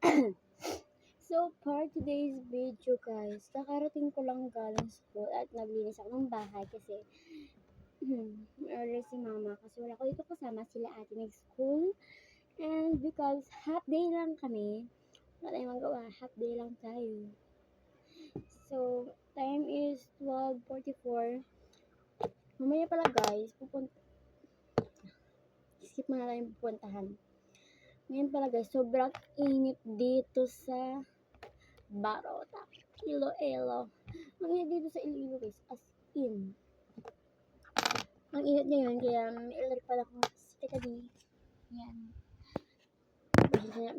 So, for today's video guys, kakarating ko lang galing school at naglinis ako ng bahay kasi early si mama kasi wala ko dito kasama sila ate nag-school and because half day lang kami, wala tayong magawa, half day lang tayo. So, time is 12:44. Mamaya pala guys, skip mo na lang yung pupuntahan. Ngayon pala guys, sobrang init dito sa Barota, Iloilo. Ang init dito sa Iloilo guys, as in. Ang init ngayon, kaya may alert pala akong sikadi. Yan.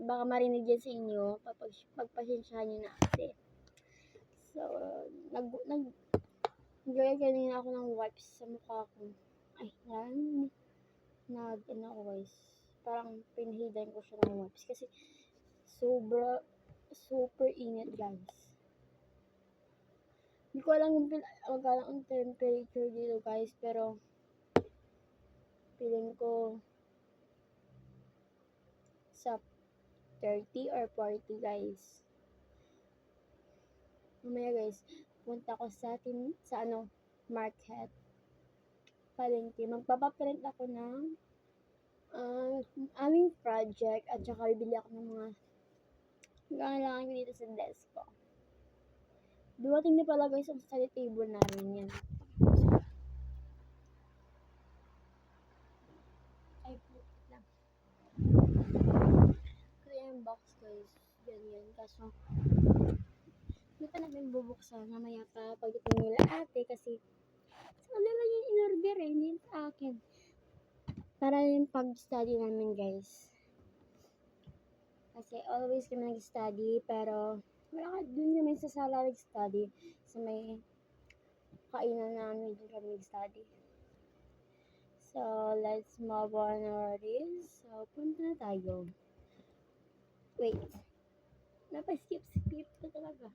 Baka marinig yan sa inyo, pagpasensyahan nyo na kasi. So, naglagay kanina ako ng wipes sa mukha ko. Ay, yan. Ano ako guys, parang pinahidan ko siya ng wipes kasi super init guys. Hindi ko alam ang temperature dito guys, pero feeling ko sa 30 or 40 guys. Mamaya guys, punta ko sa market, palengke. Magpapaprint ako ng aming project at saka bibili ako ng mga kailangan ko dito sa desk ko. Dumating na pala guys ang study table namin yan. Ay, lang. Kaya yung box guys, ganyan. Kaso, hindi pa namin bubuksan. Mamaya pa pagdating nila ate kasi sa kanila yung in-order hindi sa akin. Para yung pag-study namin guys. Kasi always kami nag-study pero dun kami sa sala nag-study. Sa may kainan namin dun kami nag-study. So, let's move on already. So, punta na tayo. Wait. Napa-skip na talaga.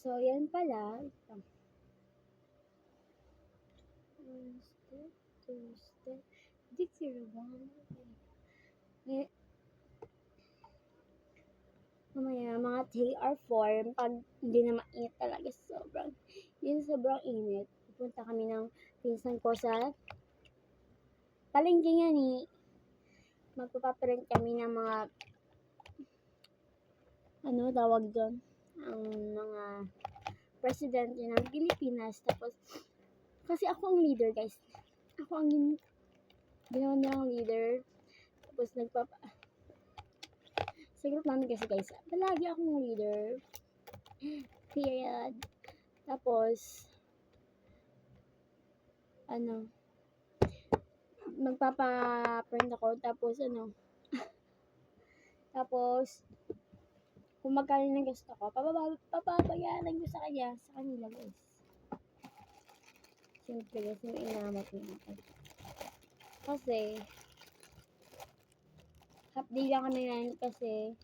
So, yan pala. Ito. Tuesday. 601. Mamaya, mga TR form, pag hindi na mainit talaga, sobrang init. Pupunta kami ng pinsan ko sa palengke nga ni. Magpapaprint kami ng mga, tawag doon, ang mga presidente ng Pilipinas. Tapos, kasi ako ang leader, guys. Ako ang ginawa nilang leader. Tapos, sa group namin kasi, guys, palagi akong leader. Period. Tapos, magpapa-print ako. Tapos, tapos, kung magkano ng gusto ko, papabayaran ko sa kanila guys. Siyempre guys, yung inamat natin. Kasi, half day lang kami ngayon kasi,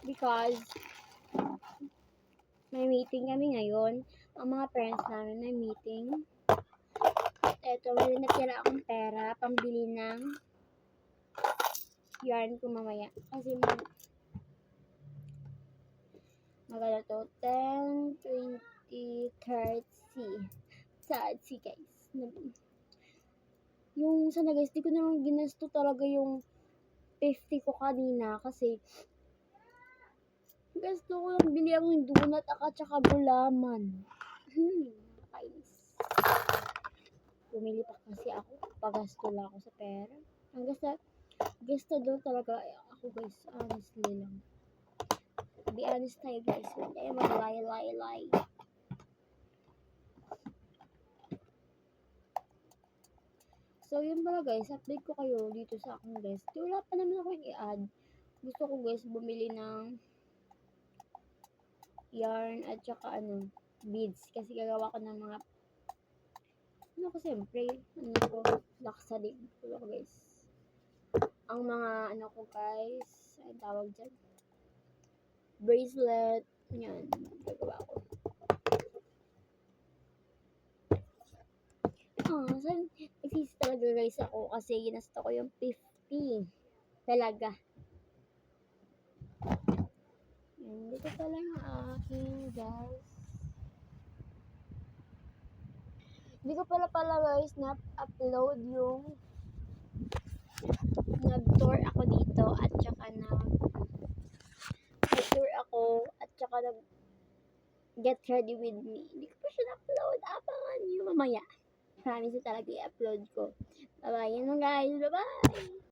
because, may meeting kami ngayon. Ang mga parents namin may meeting. Eto, may natira akong pera, pambili ng yarn ko mamaya. Kasi, maganda to, 10, 20, 30. Sa guys. Yung sana guys, di ko naman ginasto talaga yung 50 ko kanina kasi gusto ko lang bili akong donut at saka gulaman. Nakakainis. Bumili pa kasi ako. Pagasto lang ako sa pera. Ang gusto daw talaga ako guys. Honestly lang. Be honest tayo guys. Huwag tayo mag-lie. So, yun pala guys, update ko kayo dito sa akong desk. Wala pa naman ako i-add. Gusto ko guys, bumili ng yarn at saka beads. Kasi gagawa ko ng mga, siyempre, laksa din. Ko guys. Ang mga, ko guys, ay tawag dyan. Bracelet. Yan, gagawa ko. nagsisisi talaga guys ako kasi ginasta ko yung 50 talaga. Dito pala yung akin guys. Hindi ko pala guys na-upload yung nag-tour ako dito at saka nag-tour ako at saka nag-get ready with me. Hindi ko pa siya na-upload. Abangan nyo mamaya. Promise talaga i-upload ko. Bye-bye. Yun lang guys. Bye-bye.